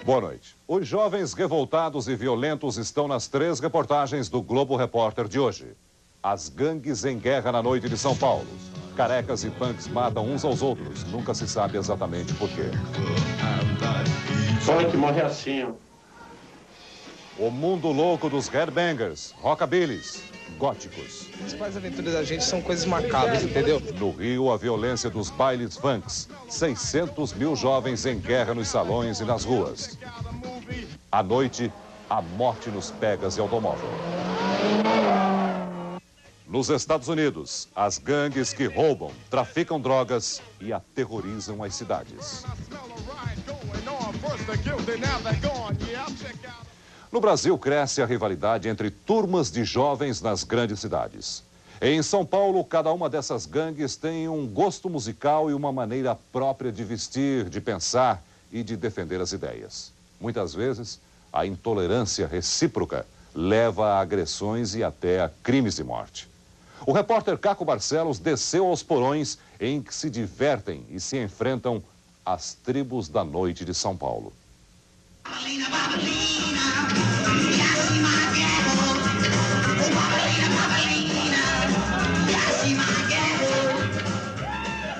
Boa noite. Os jovens revoltados e violentos estão nas 3 reportagens do Globo Repórter de hoje. As gangues em guerra na noite de São Paulo. Carecas e punks matam uns aos outros. Nunca se sabe exatamente por quê. Punk morre assim, ó. O mundo louco dos headbangers, rockabillys, góticos. As principais aventuras da gente são coisas macabras, entendeu? No Rio, a violência dos bailes funks. 600 mil jovens em guerra nos salões e nas ruas. À noite, a morte nos pegas e automóvel. Nos Estados Unidos, as gangues que roubam, traficam drogas e aterrorizam as cidades. No Brasil, cresce a rivalidade entre turmas de jovens nas grandes cidades. Em São Paulo, cada uma dessas gangues tem um gosto musical e uma maneira própria de vestir, de pensar e de defender as ideias. Muitas vezes, a intolerância recíproca leva a agressões e até a crimes de morte. O repórter Caco Barcelos desceu aos porões em que se divertem e se enfrentam as tribos da noite de São Paulo.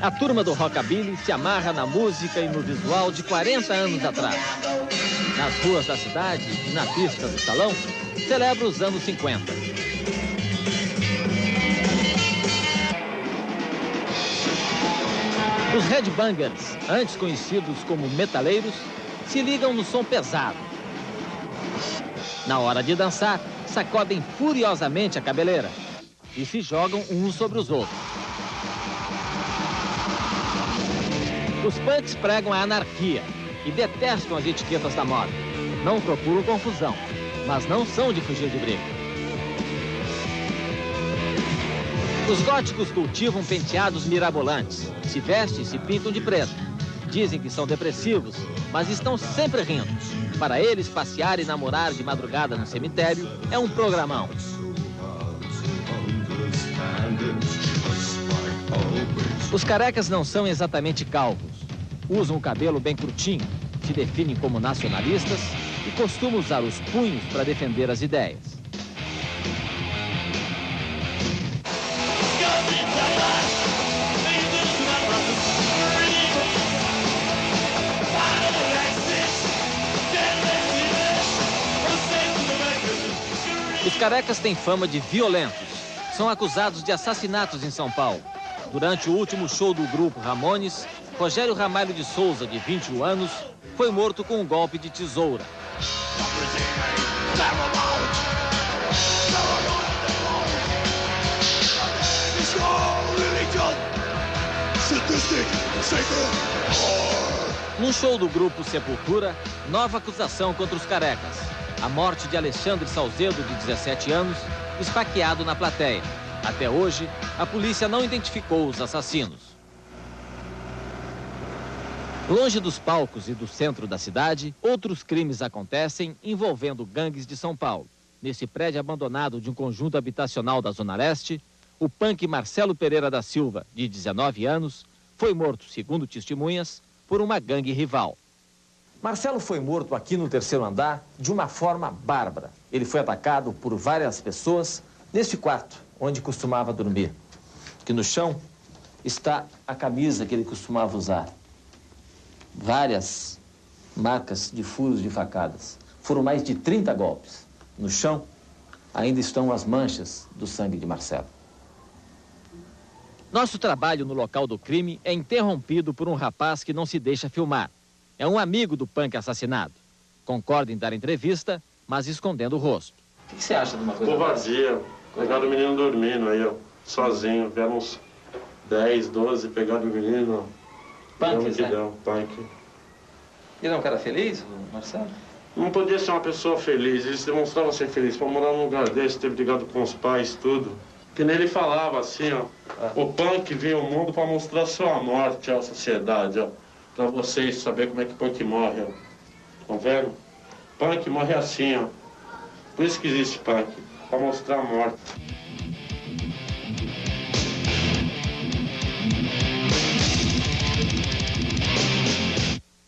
A turma do rockabilly se amarra na música e no visual de 40 anos atrás. Nas ruas da cidade e na pista do salão, celebra os anos 50. Os headbangers, antes conhecidos como metaleiros, se ligam no som pesado. Na hora de dançar, sacodem furiosamente a cabeleira e se jogam uns sobre os outros. Os punks pregam a anarquia e detestam as etiquetas da moda. Não procuram confusão, mas não são de fugir de briga. Os góticos cultivam penteados mirabolantes, se vestem e se pintam de preto. Dizem que são depressivos, mas estão sempre rindo. Para eles, passear e namorar de madrugada no cemitério é um programão. Os carecas não são exatamente calvos. Usam o cabelo bem curtinho, se definem como nacionalistas e costumam usar os punhos para defender as ideias. Os carecas têm fama de violentos. São acusados de assassinatos em São Paulo. Durante o último show do grupo Ramones, Rogério Ramalho de Souza, de 21 anos, foi morto com um golpe de tesoura. No show do grupo Sepultura, nova acusação contra os carecas. A morte de Alexandre Salzedo, de 17 anos, esfaqueado na plateia. Até hoje, a polícia não identificou os assassinos. Longe dos palcos e do centro da cidade, outros crimes acontecem envolvendo gangues de São Paulo. Nesse prédio abandonado de um conjunto habitacional da Zona Leste, o punk Marcelo Pereira da Silva, de 19 anos, foi morto, segundo testemunhas, por uma gangue rival. Marcelo foi morto aqui no 3º andar de uma forma bárbara. Ele foi atacado por várias pessoas neste quarto, onde costumava dormir. Que no chão está a camisa que ele costumava usar. Várias marcas de furos de facadas. Foram mais de 30 golpes. No chão ainda estão as manchas do sangue de Marcelo. Nosso trabalho no local do crime é interrompido por um rapaz que não se deixa filmar. É um amigo do punk assassinado. Concorda em dar entrevista, mas escondendo o rosto. O que você acha de uma coisa? Covardia. Pegaram o menino dormindo aí, ó. Sozinho. Vieram uns 10, 12, pegaram o menino. Punks, né? Deu, punk. Ele é um cara feliz, o Marcelo? Não podia ser uma pessoa feliz. Eles demonstravam ser felizes. Pra morar num lugar desse, ter brigado com os pais, tudo. Que nem ele falava assim, ó. O punk veio ao mundo pra mostrar sua morte à sociedade, ó. Pra vocês saberem como é que punk morre, ó. Tá vendo? Punk morre assim, ó. Por isso que existe punk. Pra mostrar a morte.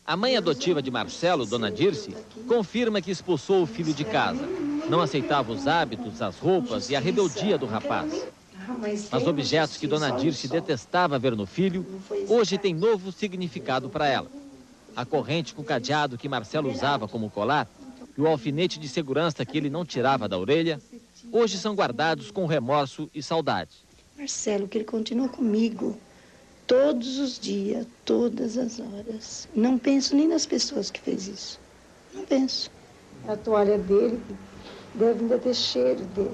A A mãe adotiva de Marcelo, dona Dirce, confirma que expulsou o filho de casa. Não aceitava os hábitos, as roupas e a rebeldia do rapaz. Mas objetos que dona Dirce detestava ver no filho, hoje tem novo significado para ela. A corrente com cadeado que Marcelo usava como colar e o alfinete de segurança que ele não tirava da orelha, hoje são guardados com remorso e saudade. Marcelo, que ele continua comigo todos os dias, todas as horas. Não penso nem nas pessoas que fez isso. Não penso. A toalha dele deve ainda ter cheiro dele,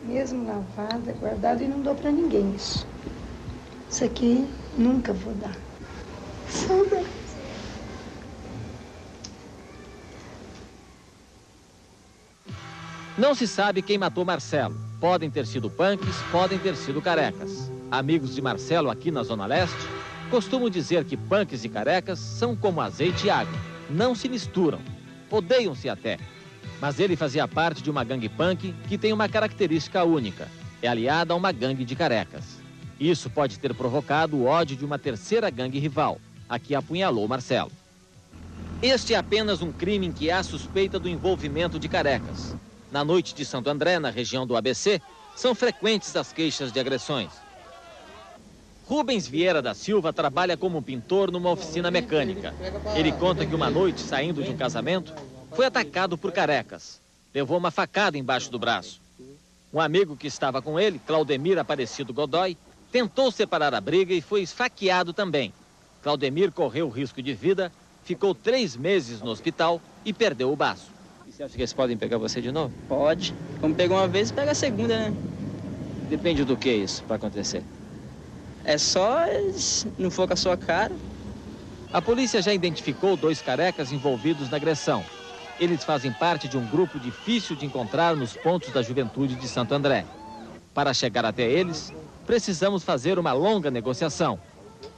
mesmo lavada, guardada, e não dou para ninguém isso. Isso aqui nunca vou dar. Saudade. Não se sabe quem matou Marcelo. Podem ter sido punks, podem ter sido carecas. Amigos de Marcelo aqui na Zona Leste costumam dizer que punks e carecas são como azeite e água. Não se misturam. Odeiam-se até. Mas ele fazia parte de uma gangue punk que tem uma característica única. É aliada a uma gangue de carecas. Isso pode ter provocado o ódio de uma terceira gangue rival, a que apunhalou Marcelo. Este é apenas um crime em que há suspeita do envolvimento de carecas. Na noite de Santo André, na região do ABC, são frequentes as queixas de agressões. Rubens Vieira da Silva trabalha como pintor numa oficina mecânica. Ele conta que uma noite, saindo de um casamento, foi atacado por carecas. Levou uma facada embaixo do braço. Um amigo que estava com ele, Claudemir Aparecido Godoy, tentou separar a briga e foi esfaqueado também. Claudemir correu risco de vida, ficou 3 meses no hospital e perdeu o baço. E você acha que eles podem pegar você de novo? Pode. Como pegou uma vez, pega a segunda, né? Depende do que isso para acontecer. É só não for com a sua cara. A polícia já identificou 2 carecas envolvidos na agressão. Eles fazem parte de um grupo difícil de encontrar nos pontos da juventude de Santo André. Para chegar até eles, precisamos fazer uma longa negociação.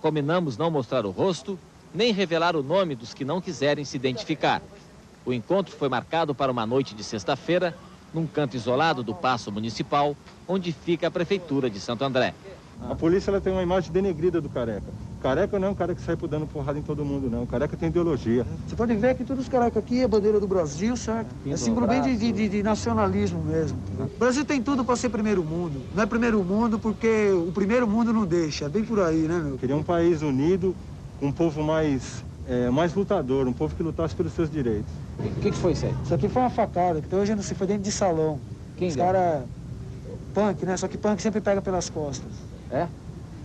Combinamos não mostrar o rosto, nem revelar o nome dos que não quiserem se identificar. O encontro foi marcado para uma noite de sexta-feira, num canto isolado do Paço Municipal, onde fica a Prefeitura de Santo André. A polícia ela tem uma imagem denegrida do careca. Careca não é um cara que sai por dando porrada em todo mundo, não. O careca tem ideologia. Você pode ver que todos os carecas aqui é a bandeira do Brasil, certo? É símbolo bem de nacionalismo mesmo. O Brasil tem tudo para ser primeiro mundo. Não é primeiro mundo porque o primeiro mundo não deixa. É bem por aí, né, meu? Queria um país unido, um povo mais lutador, um povo que lutasse pelos seus direitos. O que foi isso aí? Isso aqui foi uma facada, que até hoje não se foi dentro de salão. Quem os caras... Punk, né? Só que punk sempre pega pelas costas. É?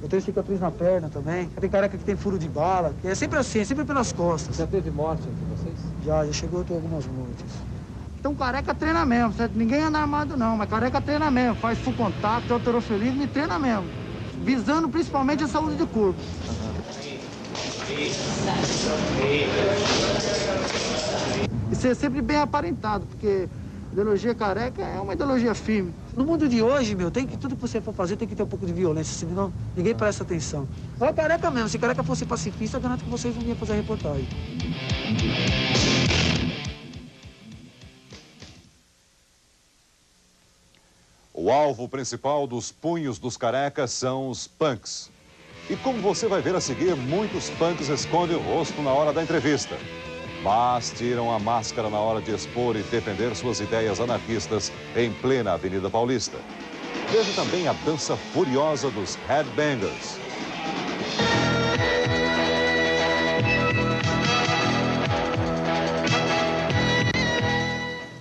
Eu tenho cicatriz na perna também. Tem careca que tem furo de bala. É sempre assim, é sempre pelas costas. Já teve morte entre vocês? Já chegou a ter algumas mortes. Então careca treina mesmo, certo? Ninguém anda armado não, mas careca treina mesmo. Faz full contato, halterofilismo e treina mesmo. Visando principalmente a saúde do corpo. E ser sempre bem aparentado, porque ideologia careca é uma ideologia firme. No mundo de hoje, meu, tudo que você for fazer tem que ter um pouco de violência, senão ninguém presta atenção. Olha careca mesmo, se careca fosse pacifista, eu garanto que vocês não iam fazer a reportagem. O alvo principal dos punhos dos carecas são os punks. E como você vai ver a seguir, muitos punks escondem o rosto na hora da entrevista. Mas tiram a máscara na hora de expor e defender suas ideias anarquistas em plena Avenida Paulista. Veja também a dança furiosa dos headbangers.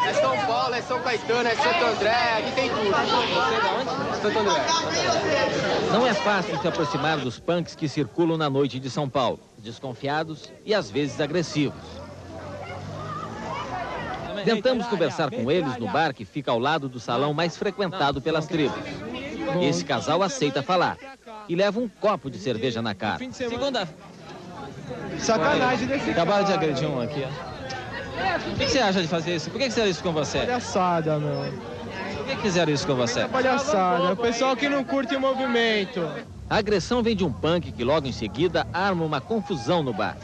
É São Paulo, é São Caetano, é Santo André, aqui tem tudo. Você é de onde? Santo André. Não é fácil se aproximar dos punks que circulam na noite de São Paulo, desconfiados e às vezes agressivos. Tentamos conversar com eles no bar que fica ao lado do salão mais frequentado pelas tribos. Esse casal aceita falar e leva um copo de cerveja na cara. Segunda. Sacanagem desse cara. Acabaram de agredir um aqui, ó. O que você acha de fazer isso? Por que fizeram isso com você? Palhaçada, meu. Por que fizeram isso com você? Palhaçada. O pessoal que não curte o movimento. A agressão vem de um punk que logo em seguida arma uma confusão no bar.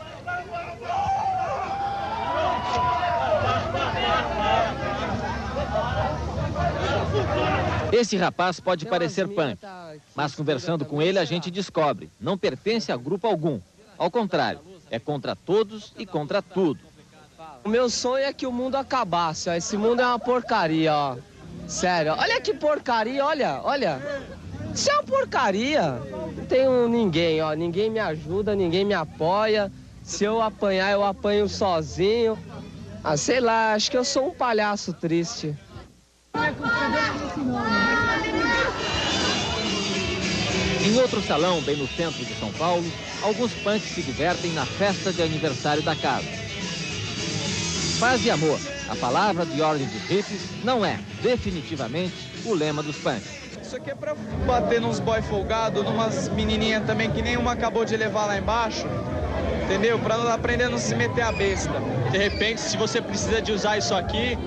Esse rapaz pode parecer punk, mas conversando com ele a gente descobre, não pertence a grupo algum. Ao contrário, É contra todos e contra tudo. O meu sonho é que o mundo acabasse, ó. Esse mundo é uma porcaria, ó. Sério, olha que porcaria, olha. Isso é uma porcaria. Não tenho ninguém, ó. Ninguém me ajuda, ninguém me apoia. Se eu apanhar, eu apanho sozinho. Ah, sei lá, acho que eu sou um palhaço triste. Em outro salão, bem no centro de São Paulo, alguns punks se divertem na festa de aniversário da casa. Paz e amor, a palavra de ordem dos hippies, não é, definitivamente, o lema dos punks. Isso aqui é pra bater nos boy folgado, numas menininhas também que nenhuma acabou de levar lá embaixo, entendeu? Pra aprender a não se meter a besta. De repente, se você precisa de usar isso aqui,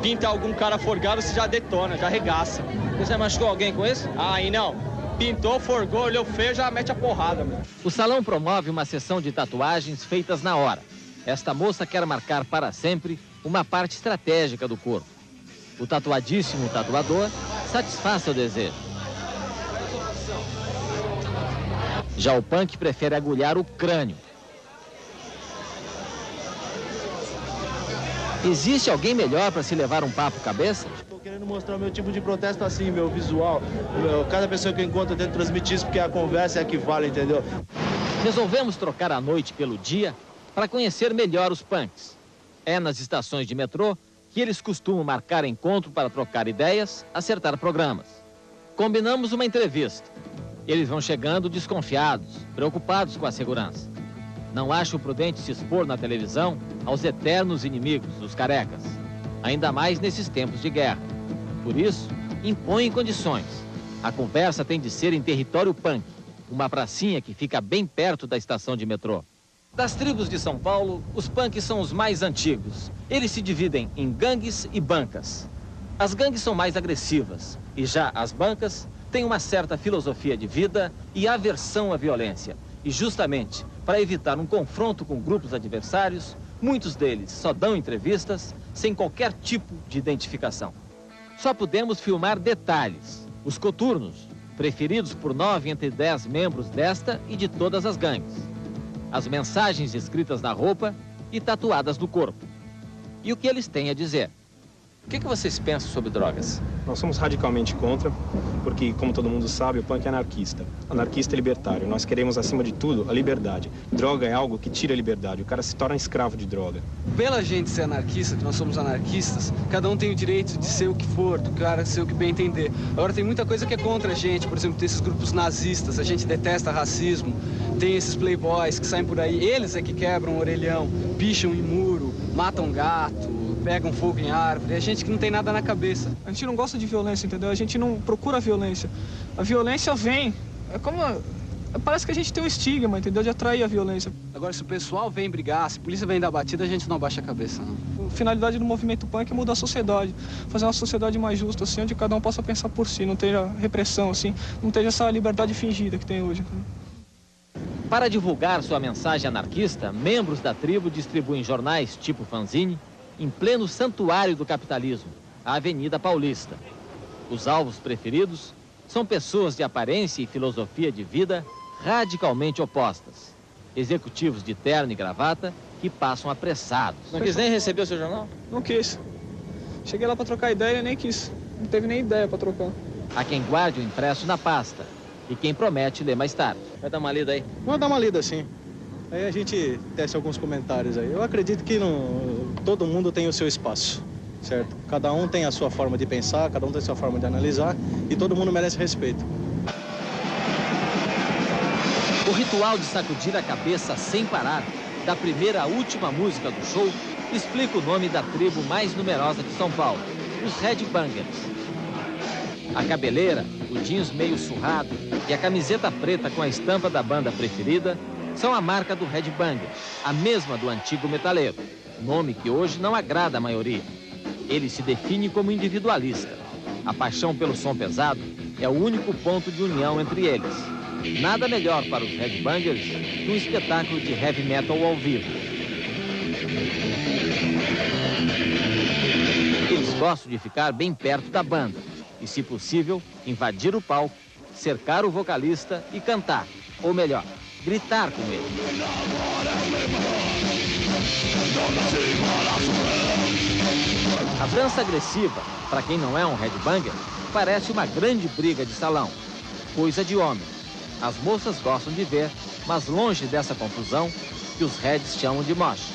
pinta algum cara forgado, você já detona, já arregaça. Você já machucou alguém com isso? Aí não. Pintou, forgou, olhou feio, já mete a porrada, meu. O salão promove uma sessão de tatuagens feitas na hora. Esta moça quer marcar para sempre uma parte estratégica do corpo. O tatuadíssimo tatuador satisfaz seu desejo. Já o punk prefere agulhar o crânio. Existe alguém melhor para se levar um papo cabeça? Estou querendo mostrar o meu tipo de protesto assim, meu visual. Cada pessoa que eu encontro tenta transmitir isso porque a conversa é a que vale, entendeu? Resolvemos trocar a noite pelo dia para conhecer melhor os punks. É nas estações de metrô que eles costumam marcar encontro para trocar ideias, acertar programas. Combinamos uma entrevista. Eles vão chegando desconfiados, preocupados com a segurança. Não acho prudente se expor na televisão aos eternos inimigos, os carecas. Ainda mais nesses tempos de guerra. Por isso, impõem condições. A conversa tem de ser em território punk, uma pracinha que fica bem perto da estação de metrô. Das tribos de São Paulo, os punks são os mais antigos. Eles se dividem em gangues e bancas. As gangues são mais agressivas e já as bancas têm uma certa filosofia de vida e aversão à violência. E justamente para evitar um confronto com grupos adversários, muitos deles só dão entrevistas sem qualquer tipo de identificação. Só podemos filmar detalhes, os coturnos, preferidos por 9 entre 10 membros desta e de todas as gangues. As mensagens escritas na roupa e tatuadas no corpo. E o que eles têm a dizer. O que vocês pensam sobre drogas? Nós somos radicalmente contra, porque, como todo mundo sabe, o punk é anarquista. Anarquista e libertário. Nós queremos, acima de tudo, a liberdade. Droga é algo que tira a liberdade. O cara se torna escravo de droga. Pela gente ser anarquista, que nós somos anarquistas, cada um tem o direito de ser o que for, do cara ser o que bem entender. Agora, tem muita coisa que é contra a gente. Por exemplo, tem esses grupos nazistas, a gente detesta racismo. Tem esses playboys que saem por aí, eles é que quebram o orelhão, picham em muro, matam gato, pegam fogo em árvore. É gente que não tem nada na cabeça. A gente não gosta de violência, entendeu? A gente não procura a violência. A violência vem. É como... Parece que a gente tem um estigma, entendeu? De atrair a violência. Agora, se o pessoal vem brigar, se a polícia vem dar batida, a gente não baixa a cabeça, não. A finalidade do movimento punk é mudar a sociedade. Fazer uma sociedade mais justa, assim, onde cada um possa pensar por si. Não tenha repressão, assim. Não tenha essa liberdade fingida que tem hoje. Para divulgar sua mensagem anarquista, membros da tribo distribuem jornais tipo fanzine em pleno santuário do capitalismo, a Avenida Paulista. Os alvos preferidos são pessoas de aparência e filosofia de vida radicalmente opostas. Executivos de terno e gravata que passam apressados. Não quis nem receber o seu jornal? Não quis. Cheguei lá para trocar ideia e nem quis. Não teve nem ideia para trocar. Há quem guarde o impresso na pasta e quem promete ler mais tarde. Vai dar uma lida aí? Vou dar uma lida, sim. Aí a gente tece alguns comentários aí. Eu acredito que todo mundo tem o seu espaço, certo? Cada um tem a sua forma de pensar, cada um tem a sua forma de analisar e todo mundo merece respeito. O ritual de sacudir a cabeça sem parar, da primeira à última música do show, explica o nome da tribo mais numerosa de São Paulo, os Headbangers. A cabeleira, o jeans meio surrado e a camiseta preta com a estampa da banda preferida são a marca do headbanger, a mesma do antigo metaleiro, nome que hoje não agrada a maioria. Ele se define como individualista. A paixão pelo som pesado é o único ponto de união entre eles. Nada melhor para os headbangers que um espetáculo de heavy metal ao vivo. Eles gostam de ficar bem perto da banda e, se possível, invadir o palco, cercar o vocalista e cantar, ou melhor, gritar com ele. A dança agressiva, para quem não é um headbanger, parece uma grande briga de salão. Coisa de homem. As moças gostam de ver, mas longe dessa confusão que os heads chamam de mosh.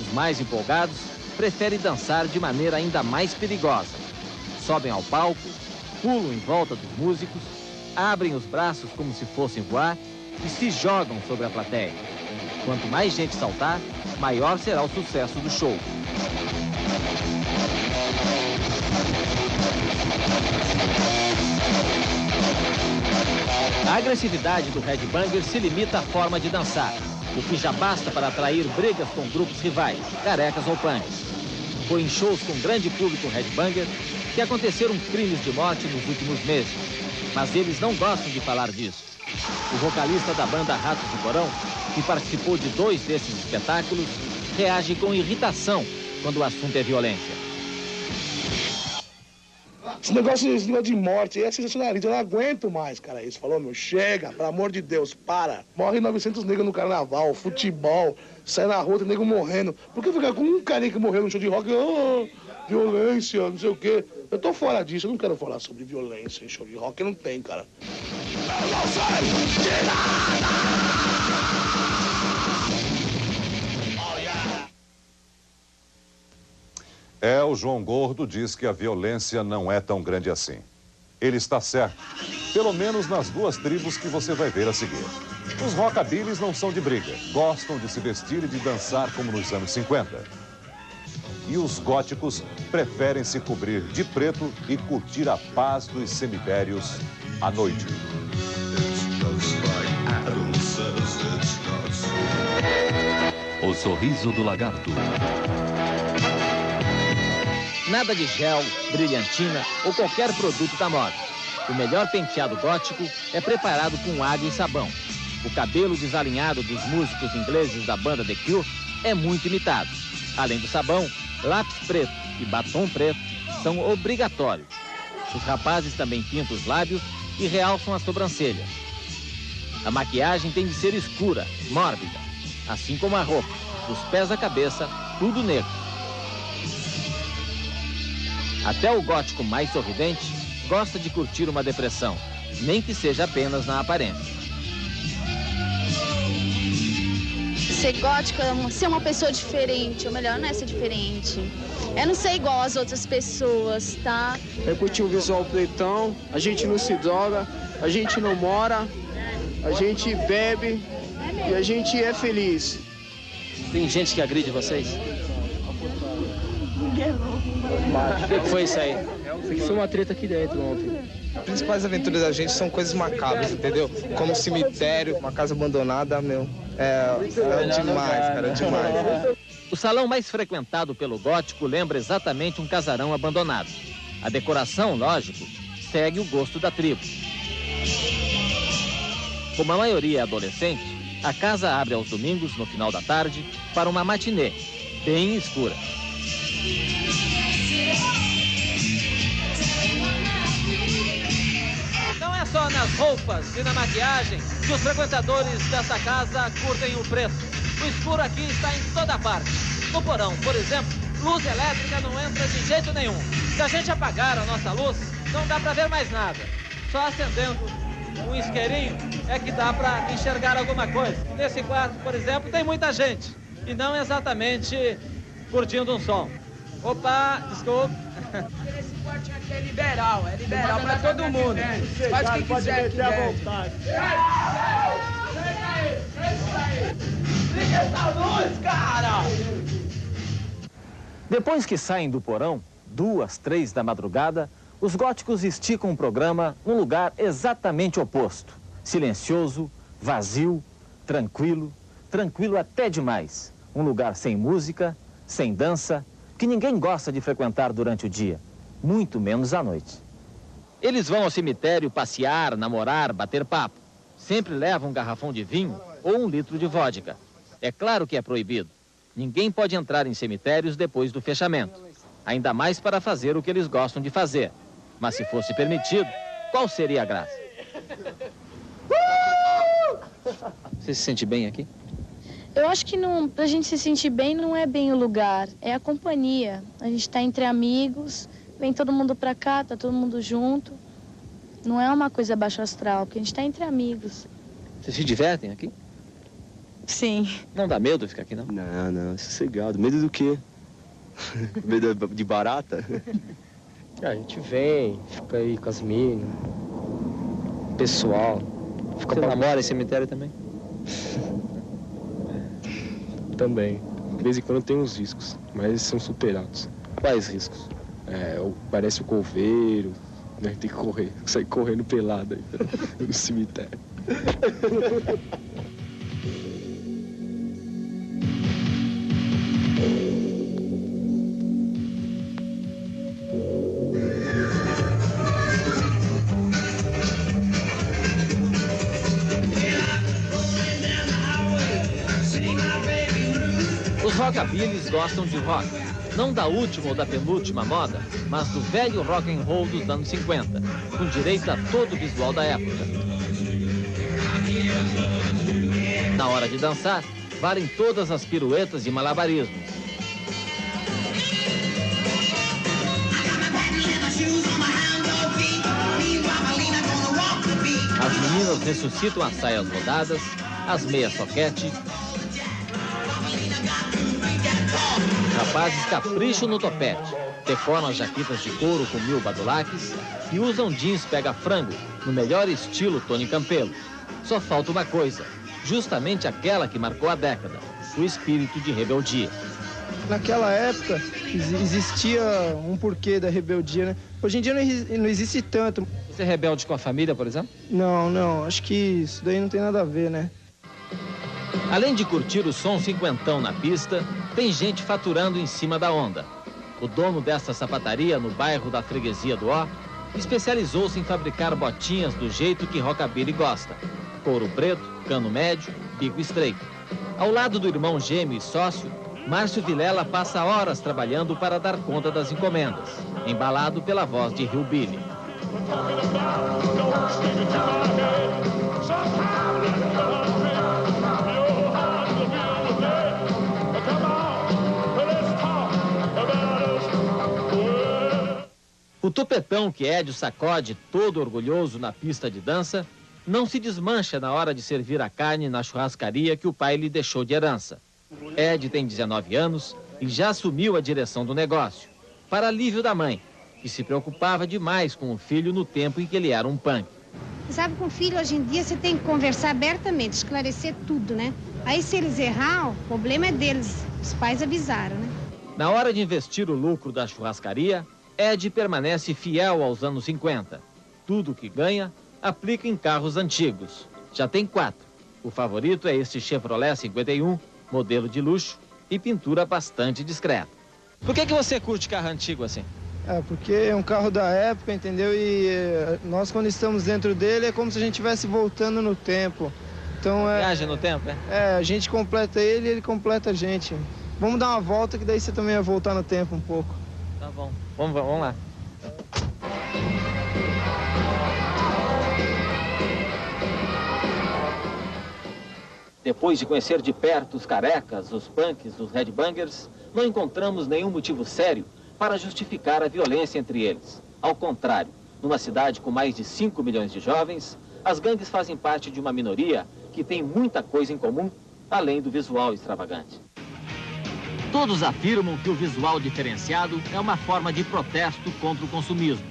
Os mais empolgados preferem dançar de maneira ainda mais perigosa. Sobem ao palco, pulam em volta dos músicos, abrem os braços como se fossem voar e se jogam sobre a plateia. Quanto mais gente saltar, maior será o sucesso do show. A agressividade do headbanger se limita à forma de dançar, o que já basta para atrair brigas com grupos rivais, carecas ou punks. Foi em shows com grande público headbanger que aconteceram crimes de morte nos últimos meses, mas eles não gostam de falar disso. O vocalista da banda Ratos de Porão, que participou de 2 desses espetáculos, reage com irritação quando o assunto é violência. Esse negócio de morte é sensacionalista, eu não aguento mais, cara, isso. Falou, meu, chega, pelo amor de Deus, para. Morre 900 negros no carnaval, futebol, sai na rua, tem nego morrendo. Por que ficar com um carinha que morreu no show de rock? Oh, violência, não sei o quê. Eu tô fora disso, eu não quero falar sobre violência em show de rock, não tem, cara. Eu não sei de nada! O João Gordo diz que a violência não é tão grande assim. Ele está certo, pelo menos nas 2 tribos que você vai ver a seguir. Os rockabillys não são de briga, gostam de se vestir e de dançar como nos anos 50. E os góticos preferem se cobrir de preto e curtir a paz dos cemitérios à noite. O sorriso do lagarto. Nada de gel, brilhantina ou qualquer produto da moda. O melhor penteado gótico é preparado com água e sabão. O cabelo desalinhado dos músicos ingleses da banda The Cure é muito imitado. Além do sabão, lápis preto e batom preto são obrigatórios. Os rapazes também pintam os lábios e realçam as sobrancelhas. A maquiagem tem de ser escura, mórbida, assim como a roupa, dos pés à cabeça, tudo negro. Até o gótico mais sorridente gosta de curtir uma depressão, nem que seja apenas na aparência. Ser gótico é ser uma pessoa diferente, ou melhor, não é ser diferente. É não ser igual às outras pessoas, tá? É curtir o visual pretão, a gente não se droga, a gente não mora, a gente bebe e a gente é feliz. Tem gente que agride vocês? O que foi isso aí? Foi uma treta aqui dentro ontem. As principais aventuras da gente são coisas macabras, entendeu? Como um cemitério, uma casa abandonada, meu. É demais, cara, é demais. O salão mais frequentado pelo gótico lembra exatamente um casarão abandonado. A decoração, lógico, segue o gosto da tribo. Como a maioria é adolescente, a casa abre aos domingos, no final da tarde, para uma matinê, bem escura. Não é só nas roupas e na maquiagem que os frequentadores dessa casa curtem o preço. O escuro aqui está em toda parte. No porão, por exemplo, luz elétrica não entra de jeito nenhum. Se a gente apagar a nossa luz, não dá para ver mais nada. Só acendendo um isqueirinho é que dá para enxergar alguma coisa. Nesse quarto, por exemplo, tem muita gente e não exatamente curtindo um som. Opa, desculpa. Esse quarto aqui é liberal pra todo mundo. Faz o que quiser aqui dentro. Liga essa luz, cara! Depois que saem do porão, 2, 3 da madrugada, os góticos esticam o programa num lugar exatamente oposto. Silencioso, vazio, tranquilo até demais. Um lugar sem música, sem dança, que ninguém gosta de frequentar durante o dia, muito menos à noite. Eles vão ao cemitério passear, namorar, bater papo. Sempre levam um garrafão de vinho ou 1 litro de vodka. É claro que é proibido. Ninguém pode entrar em cemitérios depois do fechamento. Ainda mais para fazer o que eles gostam de fazer. Mas se fosse permitido, qual seria a graça? Você se sente bem aqui? Eu acho que não, pra gente se sentir bem não é bem o lugar, é a companhia. A gente tá entre amigos, vem todo mundo pra cá, tá todo mundo junto. Não é uma coisa baixo astral, porque a gente tá entre amigos. Vocês se divertem aqui? Sim. Não dá medo ficar aqui, não? Não, sossegado. Medo do quê? Medo de barata? A gente vem, fica aí com as minas, pessoal. Você namora em cemitério também? Também. De vez em quando tem uns riscos, mas são superados. Quais riscos? Parece o coveiro, né? Tem que correr, sair correndo pelado aí no cemitério. Os rockabilis gostam de rock, não da última ou da penúltima moda, mas do velho rock and roll dos anos 50, com direito a todo o visual da época. Na hora de dançar, valem todas as piruetas e malabarismos. As meninas ressuscitam as saias rodadas, as meias soquete. Rapazes capricham no topete, decoram as jaquetas de couro com 1000 badulaques e usam jeans pega-frango, no melhor estilo Tony Campelo. Só falta uma coisa, justamente aquela que marcou a década, o espírito de rebeldia. Naquela época, existia um porquê da rebeldia, né? Hoje em dia não existe tanto. Você é rebelde com a família, por exemplo? Não, acho que isso daí não tem nada a ver, né? Além de curtir o som cinquentão na pista, tem gente faturando em cima da onda. O dono dessa sapataria, no bairro da Freguesia do Ó, especializou-se em fabricar botinhas do jeito que rockabilly gosta. Couro preto, cano médio, bico estreito. Ao lado do irmão gêmeo e sócio, Márcio Vilela passa horas trabalhando para dar conta das encomendas, embalado pela voz de Hillbilly. O tupetão que Edio sacode todo orgulhoso na pista de dança não se desmancha na hora de servir a carne na churrascaria que o pai lhe deixou de herança. Ed tem 19 anos e já assumiu a direção do negócio, para alívio da mãe, que se preocupava demais com o filho no tempo em que ele era um punk. Sabe, com o filho hoje em dia você tem que conversar abertamente, esclarecer tudo, né? Aí se eles errar, o problema é deles, os pais avisaram, né? Na hora de investir o lucro da churrascaria, Ed permanece fiel aos anos 50. Tudo que ganha, aplica em carros antigos. Já tem 4. O favorito é este Chevrolet 51, modelo de luxo e pintura bastante discreta. Por que você curte carro antigo assim? Porque é um carro da época, entendeu? E nós, quando estamos dentro dele, é como se a gente estivesse voltando no tempo. Então Viaja no tempo, é? A gente completa ele e ele completa a gente. Vamos dar uma volta que daí você também vai voltar no tempo um pouco. Tá bom. Vamos lá. Depois de conhecer de perto os carecas, os punks, os headbangers, não encontramos nenhum motivo sério para justificar a violência entre eles. Ao contrário, numa cidade com mais de 5 milhões de jovens, as gangues fazem parte de uma minoria que tem muita coisa em comum, além do visual extravagante. Todos afirmam que o visual diferenciado é uma forma de protesto contra o consumismo.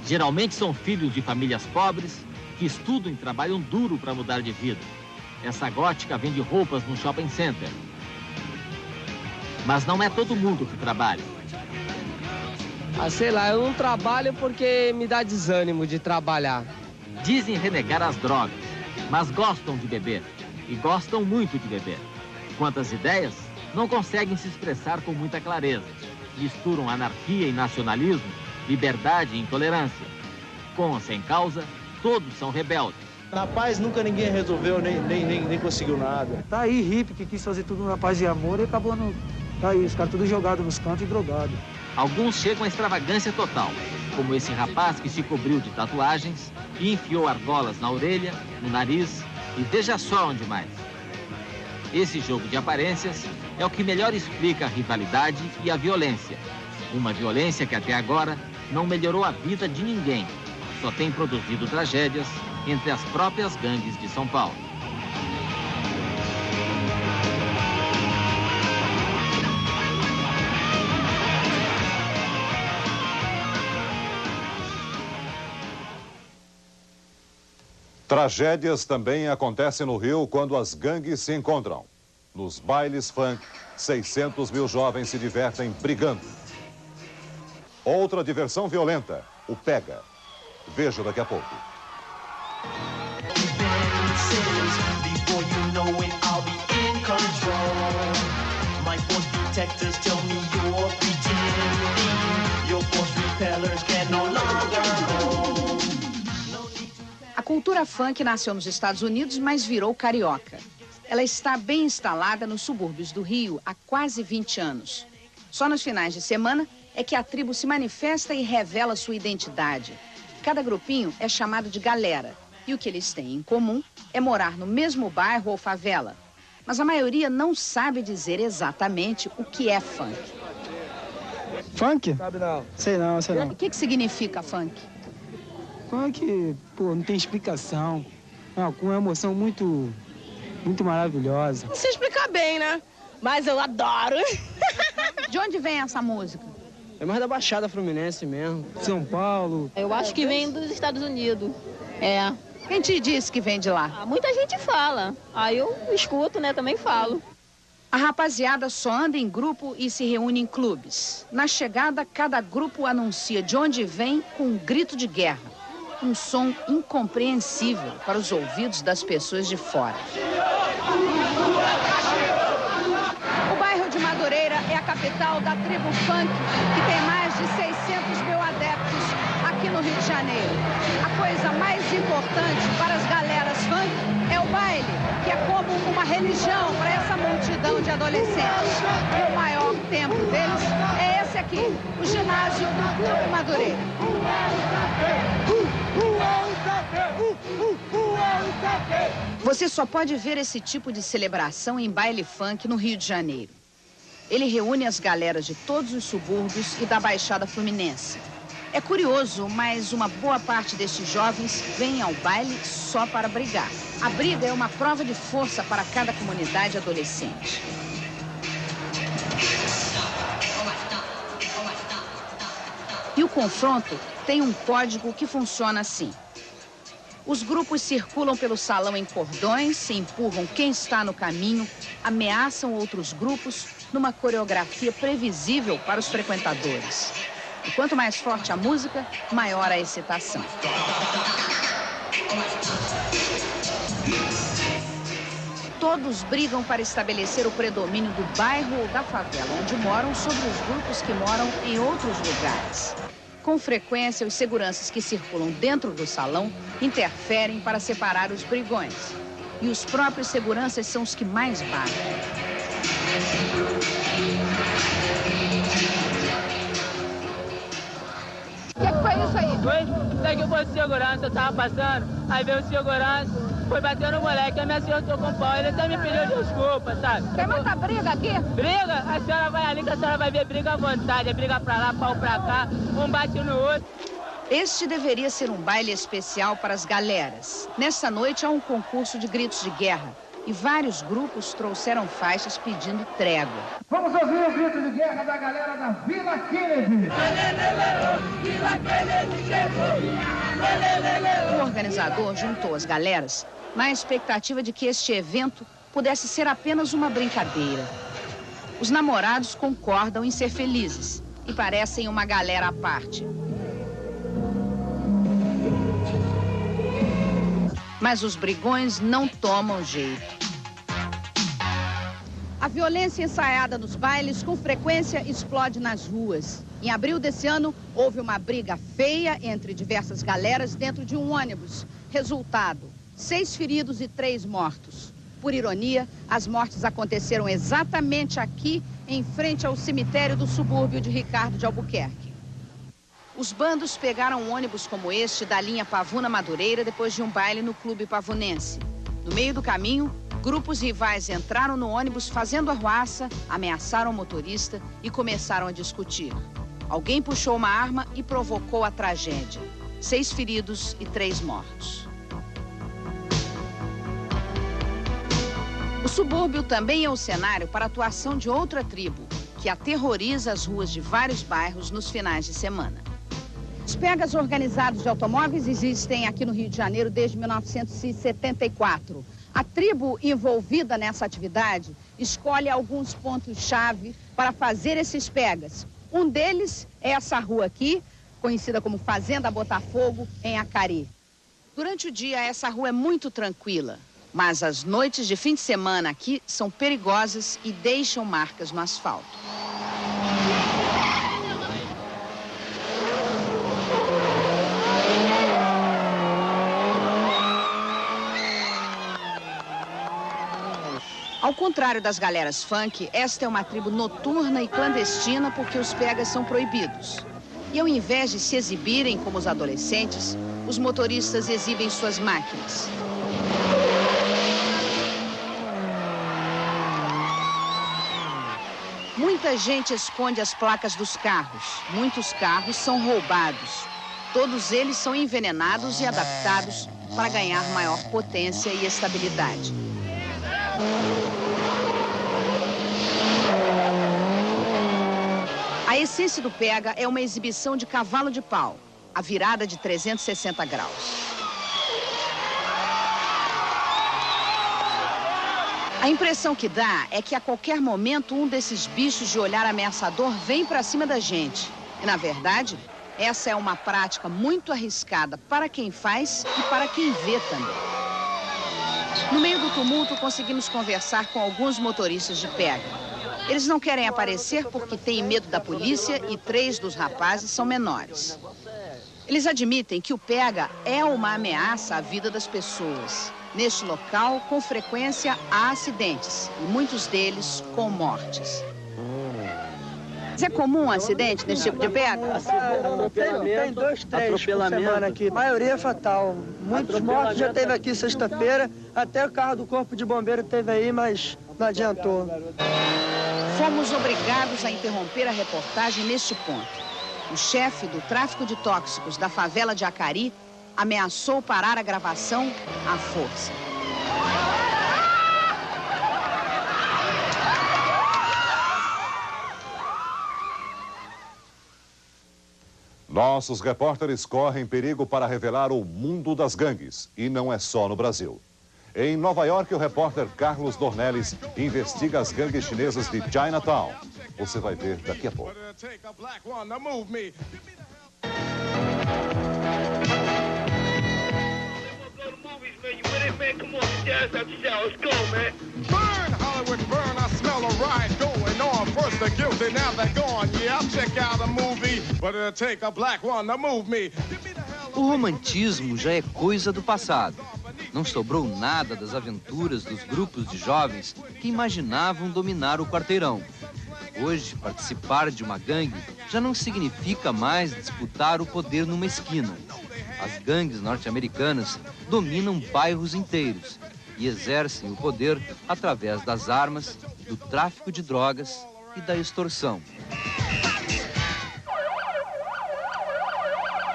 Geralmente são filhos de famílias pobres que estudam e trabalham duro para mudar de vida. Essa gótica vende roupas no shopping center. Mas não é todo mundo que trabalha. Sei lá, eu não trabalho porque me dá desânimo de trabalhar. Dizem renegar as drogas, mas gostam de beber. E gostam muito de beber. Quanto às ideias, não conseguem se expressar com muita clareza. Misturam anarquia e nacionalismo, liberdade e intolerância. Com ou sem causa, todos são rebeldes. Na paz nunca ninguém resolveu, nem conseguiu nada. Tá aí hippie que quis fazer tudo na paz e amor e acabou no... Tá aí, os caras tudo jogados nos cantos e drogados. Alguns chegam à extravagância total, como esse rapaz que se cobriu de tatuagens e enfiou argolas na orelha, no nariz e veja só onde mais. Esse jogo de aparências é o que melhor explica a rivalidade e a violência. Uma violência que até agora não melhorou a vida de ninguém. Só tem produzido tragédias entre as próprias gangues de São Paulo. Tragédias também acontecem no Rio quando as gangues se encontram. Nos bailes funk, 600 mil jovens se divertem brigando. Outra diversão violenta, o pega. Veja daqui a pouco. A cultura funk nasceu nos Estados Unidos, mas virou carioca. Ela está bem instalada nos subúrbios do Rio há quase 20 anos. Só nos finais de semana é que a tribo se manifesta e revela sua identidade. Cada grupinho é chamado de galera, e o que eles têm em comum é morar no mesmo bairro ou favela. Mas a maioria não sabe dizer exatamente o que é funk. Funk? Sabe não. Sei não. O que significa funk? Funk, pô, não tem explicação. É uma emoção muito maravilhosa. Não sei explicar bem, né? Mas eu adoro. De onde vem essa música? É mais da Baixada Fluminense mesmo. São Paulo. Eu acho que vem dos Estados Unidos. É. Quem te disse que vem de lá? Muita gente fala. Aí eu escuto, né? Também falo. A rapaziada só anda em grupo e se reúne em clubes. Na chegada, cada grupo anuncia de onde vem com um grito de guerra. Um som incompreensível para os ouvidos das pessoas de fora. O bairro de Madureira é a capital da tribo funk, que tem mais de 600 mil adeptos aqui no Rio de Janeiro. A coisa mais importante para as galeras funk é o baile, que é como uma religião para essa multidão de adolescentes. E o maior templo deles é esse aqui, o ginásio de Madureira. Você só pode ver esse tipo de celebração em baile funk no Rio de Janeiro. Ele reúne as galeras de todos os subúrbios e da Baixada Fluminense. É curioso, mas uma boa parte destes jovens vem ao baile só para brigar. A briga é uma prova de força para cada comunidade adolescente. E o confronto tem um código que funciona assim. Os grupos circulam pelo salão em cordões, se empurram quem está no caminho, ameaçam outros grupos numa coreografia previsível para os frequentadores. E quanto mais forte a música, maior a excitação. Todos brigam para estabelecer o predomínio do bairro ou da favela onde moram sobre os grupos que moram em outros lugares. Com frequência, os seguranças que circulam dentro do salão interferem para separar os brigões. E os próprios seguranças são os que mais batem. O que foi isso aí? Foi? Daqui foi o segurança, eu tava passando, aí veio o segurança, foi bater no moleque, aí me acertou com o pau, ele até me pediu desculpa, sabe? Tem muita briga aqui? Briga? A senhora vai ali que a senhora vai ver briga à vontade, é briga pra lá, pau pra cá, um bate no outro. Este deveria ser um baile especial para as galeras. Nessa noite há um concurso de gritos de guerra e vários grupos trouxeram faixas pedindo trégua. Vamos ouvir o grito de guerra da galera da Vila Kennedy. Vila Kennedy chegou. O organizador juntou as galeras na expectativa de que este evento pudesse ser apenas uma brincadeira. Os namorados concordam em ser felizes e parecem uma galera à parte. Mas os brigões não tomam jeito. A violência ensaiada nos bailes com frequência explode nas ruas. Em abril desse ano, houve uma briga feia entre diversas galeras dentro de um ônibus. Resultado, 6 feridos e 3 mortos. Por ironia, as mortes aconteceram exatamente aqui, em frente ao cemitério do subúrbio de Ricardo de Albuquerque. Os bandos pegaram um ônibus como este da linha Pavuna Madureira depois de um baile no Clube Pavunense. No meio do caminho, grupos rivais entraram no ônibus fazendo arruaça, ameaçaram o motorista e começaram a discutir. Alguém puxou uma arma e provocou a tragédia. 6 feridos e 3 mortos. O subúrbio também é o cenário para a atuação de outra tribo, que aterroriza as ruas de vários bairros nos finais de semana. Os pegas organizados de automóveis existem aqui no Rio de Janeiro desde 1974. A tribo envolvida nessa atividade escolhe alguns pontos-chave para fazer esses pegas. Um deles é essa rua aqui, conhecida como Fazenda Botafogo, em Acari. Durante o dia, essa rua é muito tranquila, mas as noites de fim de semana aqui são perigosas e deixam marcas no asfalto. Ao contrário das galeras funk, esta é uma tribo noturna e clandestina porque os pegas são proibidos. E ao invés de se exibirem como os adolescentes, os motoristas exibem suas máquinas. Muita gente esconde as placas dos carros. Muitos carros são roubados. Todos eles são envenenados e adaptados para ganhar maior potência e estabilidade. A essência do pega é uma exibição de cavalo de pau, a virada de 360 graus. A impressão que dá é que a qualquer momento um desses bichos de olhar ameaçador vem para cima da gente. E, na verdade, essa é uma prática muito arriscada para quem faz e para quem vê também. No meio do tumulto, conseguimos conversar com alguns motoristas de pega. Eles não querem aparecer porque têm medo da polícia e 3 dos rapazes são menores. Eles admitem que o pega é uma ameaça à vida das pessoas. Neste local, com frequência, há acidentes, e muitos deles com mortes. Mas é comum um acidente nesse tipo de pega? Tem 2, 3 por semana aqui. A maioria é fatal. Muitos mortos já teve aqui sexta-feira. Até o carro do Corpo de Bombeiro teve aí, mas não adiantou. Fomos obrigados a interromper a reportagem neste ponto. O chefe do tráfico de tóxicos da favela de Acari ameaçou parar a gravação à força. Nossos repórteres correm perigo para revelar o mundo das gangues, e não é só no Brasil. Em Nova York, o repórter Carlos Dornelles investiga as gangues chinesas de Chinatown. Você vai ver daqui a pouco. O romantismo já é coisa do passado. Não sobrou nada das aventuras dos grupos de jovens que imaginavam dominar o quarteirão. Hoje, participar de uma gangue já não significa mais disputar o poder numa esquina. As gangues norte-americanas dominam bairros inteiros e exercem o poder através das armas, do tráfico de drogas e da extorsão.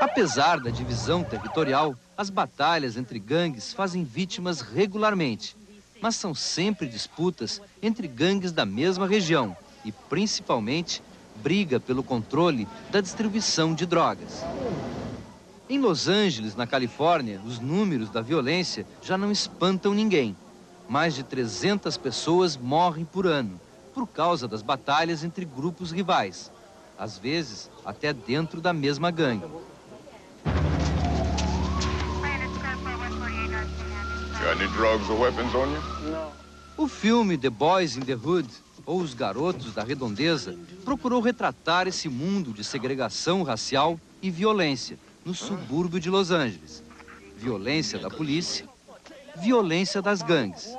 Apesar da divisão territorial, as batalhas entre gangues fazem vítimas regularmente, mas são sempre disputas entre gangues da mesma região e, principalmente, briga pelo controle da distribuição de drogas. Em Los Angeles, na Califórnia, os números da violência já não espantam ninguém. Mais de 300 pessoas morrem por ano por causa das batalhas entre grupos rivais, às vezes até dentro da mesma gangue. Any drugs or weapons on you? O filme The Boys in the Hood, ou Os Garotos da Redondeza, procurou retratar esse mundo de segregação racial e violência no subúrbio de Los Angeles. Violência da polícia, violência das gangues.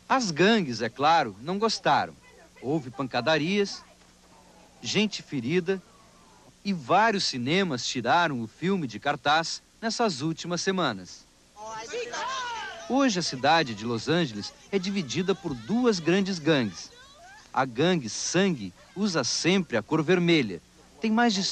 As gangues, é claro, não gostaram. Houve pancadarias, gente ferida, e vários cinemas tiraram o filme de cartaz nessas últimas semanas. Hoje, a cidade de Los Angeles é dividida por duas grandes gangues. A gangue Sangue usa sempre a cor vermelha. Tem mais de